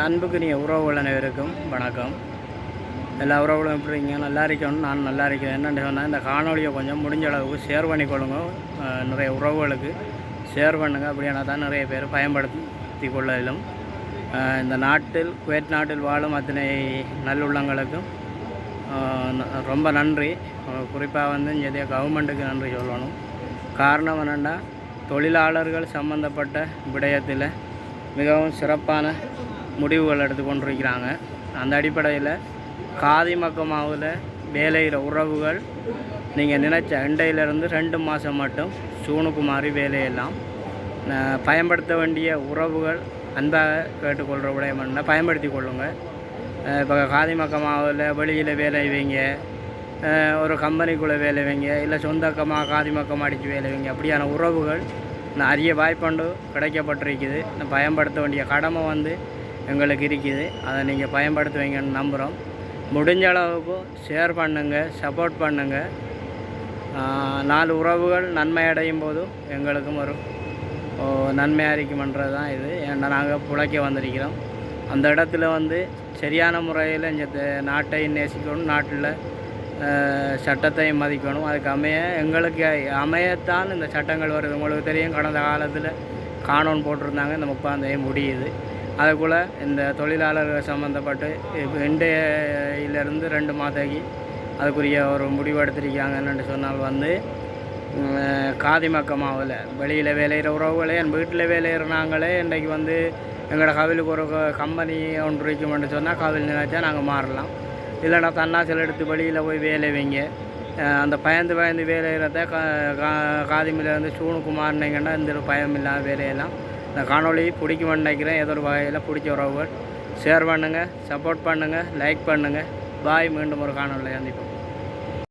அன்புக்குரிய உறவுகள் அனைவருக்கும் வணக்கம். எல்லா உறவுகளும் எப்படி இருக்கீங்க? நல்லா இருக்கணும். நான் நல்லா இருக்கேன். என்னென்னு சொன்னால், இந்த காணொலியை கொஞ்சம் முடிஞ்ச அளவுக்கு ஷேர் பண்ணிக்கொள்ளுங்க. நிறைய உறவுகளுக்கு ஷேர் பண்ணுங்கள். அப்படியானா தான் நிறைய பேர் பயன்படுத்தி கொள்ளும். இந்த நாட்டில் குவைத் நாட்டில் வாழும் அத்தனை நல்லுள்ளங்களுக்கும் ரொம்ப நன்றி. குறிப்பாக இங்கே கவர்மெண்ட்டுக்கு நன்றி சொல்லணும். காரணம் என்னென்னா, தொழிலாளர்கள் சம்பந்தப்பட்ட விடயத்தில் மிகவும் சிறப்பான முடிவுகள் எடுத்துக்கொண்டிருக்கிறாங்க. அந்த அடிப்படையில் காதி மக்கமாவில் வேலையிற உறவுகள் நீங்கள் நினச்ச இண்டையிலேருந்து 2 மாதம் மட்டும் சூனுக்கு மாறி வேலையெல்லாம் பயன்படுத்த வேண்டிய உறவுகள் அன்பாக கேட்டுக்கொள்கிற விடயம்னா பயன்படுத்தி கொள்ளுங்கள். இப்போ காதி மக்கமாவில் வெளியில் வேலை வைங்க, ஒரு கம்பெனிக்குள்ளே வேலை வைங்க, இல்லை சொந்தக்கமாக காதி மக்கம் அடித்து வேலை வைங்க. அப்படியான உறவுகள் நிறைய வாய்ப்புண்டு கிடைக்கப்பட்டிருக்குது. பயன்படுத்த வேண்டிய கடமை எங்களுக்கு இருக்குது. அதை நீங்கள் பயன்படுத்துவீங்கன்னு நம்புகிறோம். முடிஞ்ச அளவுக்கு ஷேர் பண்ணுங்கள், சப்போர்ட் பண்ணுங்கள். 4 உறவுகள் நன்மை அடையும் போதும் எங்களுக்கும் ஒரு நன்மையாக இருக்குமன்றது தான் இது. ஏன்னா நாங்கள் பிழைக்க வந்திருக்கிறோம். அந்த இடத்துல சரியான முறையில் இந்த நாட்டை நேசிக்கணும், நாட்டில் சட்டத்தை மதிக்கணும். அதுக்கு எங்களுக்கு அமையத்தான் இந்த சட்டங்கள் வருது. உங்களுக்கு தெரியும், கடந்த காலத்தில் காணொன் போட்டிருந்தாங்க. இந்த 30ஆம் தேதி முடியுது. அதுக்குள்ள இந்த தொழிலாளர்கள் சம்மந்தப்பட்டு இப்போ இண்டையிலேருந்து 2 மாதத்துக்கு அதுக்குரிய ஒரு முடிவு எடுத்திருக்காங்கன்னு சொன்னால் காதி மக்கமாவில் வெளியில் வேலையிற உறவுகளே என் வீட்டில் வேலையிற நாங்களே இன்றைக்கு எங்களோட கவிலுக்கு ஒரு கம்பெனி ஒன்று இருக்குமென்று சொன்னால் கவில் நினைச்சா நாங்கள் மாறலாம். இல்லைன்னா தன்னாசல் எடுத்து வெளியில் போய் வேலை வைங்க. அந்த பயந்து வேலையிறத காதிமிலேருந்து சூனுக்கு மாறினீங்கன்னா இந்த பயம் இல்லாத வேலையெல்லாம் இந்த காணொலி பிடிக்குமென்னு நினைக்கிறேன். ஏதோ ஒரு வகையில் பிடிச்ச உறவுகள் ஷேர் பண்ணுங்கள், சப்போர்ட் பண்ணுங்கள், லைக் பண்ணுங்கள். பாய். மீண்டும் ஒரு காணொலியில் சந்திப்போம்.